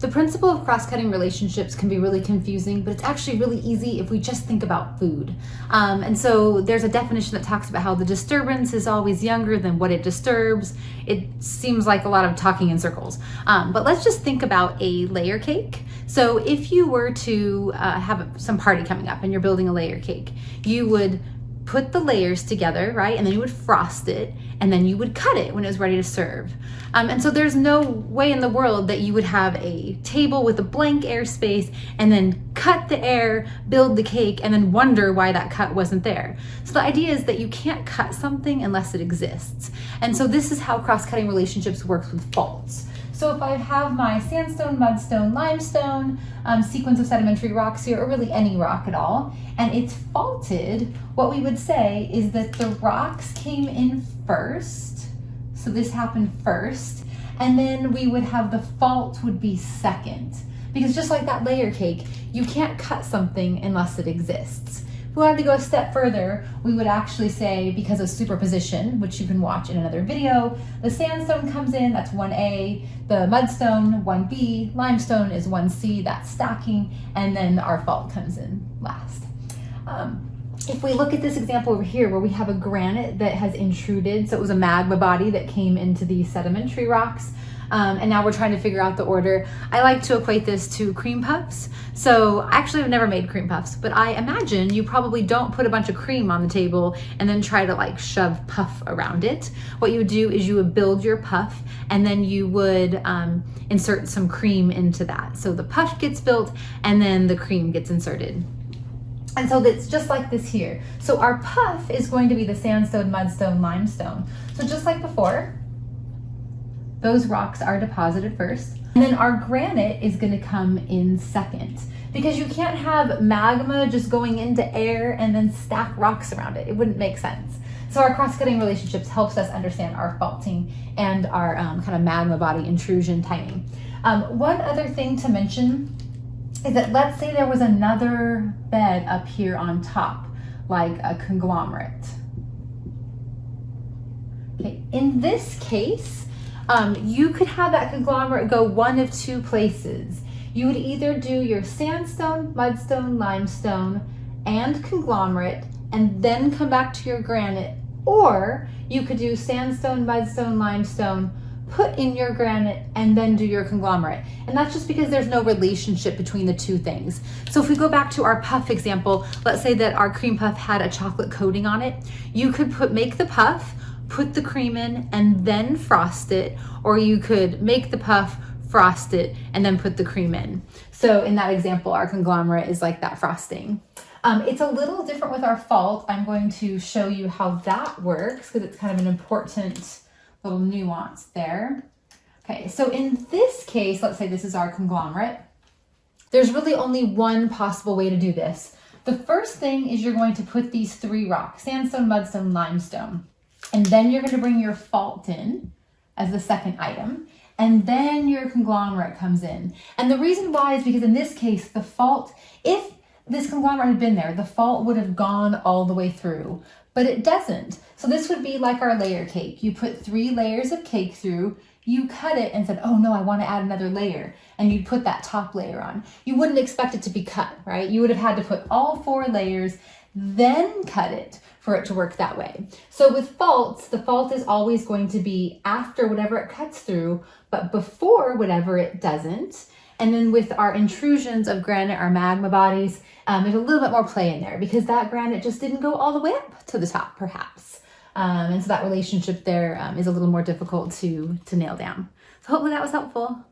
The principle of cross-cutting relationships can be really confusing, but it's actually really easy if we just think about food. And so there's a definition that talks about how the disturbance is always younger than what it disturbs. It seems like a lot of talking in circles, but let's just think about a layer cake. So if you were to have some party coming up and you're building a layer cake, you would put the layers together, right? And then you would frost it, and then you would cut it when it was ready to serve. And so there's no way in the world that you would have a table with a blank airspace and then cut the air, build the cake, and then wonder why that cut wasn't there. So the idea is that you can't cut something unless it exists. And so this is how cross-cutting relationships works with faults. So if I have my sandstone, mudstone, limestone sequence of sedimentary rocks here, or really any rock at all, and it's faulted, what we would say is that the rocks came in first. So this happened first, and then we would have the fault would be second. Because just like that layer cake, you can't cut something unless it exists. If we wanted to go a step further, we would actually say, because of superposition, which you can watch in another video, the sandstone comes in, that's 1A, the mudstone, 1B, limestone is 1C, that's stacking, and then our fault comes in last. If we look at this example over here where we have a granite that has intruded, so it was a magma body that came into these sedimentary rocks, and now we're trying to figure out the order. I like to equate this to cream puffs. So actually I've never made cream puffs, but I imagine you probably don't put a bunch of cream on the table and then try to like shove puff around it. What you would do is you would build your puff and then you would insert some cream into that. So the puff gets built and then the cream gets inserted. And so it's just like this here. So our puff is going to be the sandstone, mudstone, limestone. So just like before, those rocks are deposited first. And then our granite is going to come in second. Because you can't have magma just going into air and then stack rocks around it. It wouldn't make sense. So our cross-cutting relationships helps us understand our faulting and our kind of magma body intrusion timing. One other thing to mention is that let's say there was another bed up here on top, like a conglomerate. Okay, in this case, you could have that conglomerate go one of two places. You would either do your sandstone, mudstone, limestone, and conglomerate, and then come back to your granite, or you could do sandstone, mudstone, limestone, put in your granite, and then do your conglomerate. And that's just because there's no relationship between the two things. So if we go back to our puff example, let's say that our cream puff had a chocolate coating on it. You could make the puff, put the cream in, and then frost it, or you could make the puff, frost it, and then put the cream in. So in that example, our conglomerate is like that frosting. It's a little different with our fault. I'm going to show you how that works because it's kind of an important little nuance there. Okay, so in this case, let's say this is our conglomerate. There's really only one possible way to do this. The first thing is you're going to put these three rocks, sandstone, mudstone, limestone, and then you're going to bring your fault in as the second item, and then your conglomerate comes in. And the reason why is because in this case, the fault, if this conglomerate had been there, the fault would have gone all the way through, but it doesn't. So this would be like our layer cake. You put 3 layers of cake through, you cut it and said, oh no, I want to add another layer. And you'd put that top layer on. You wouldn't expect it to be cut, right? You would have had to put all 4 layers, then cut it for it to work that way. So with faults, the fault is always going to be after whatever it cuts through, but before whatever it doesn't. And then with our intrusions of granite, our magma bodies, there's a little bit more play in there because that granite just didn't go all the way up to the top, perhaps. And so that relationship there is a little more difficult to nail down. So hopefully that was helpful.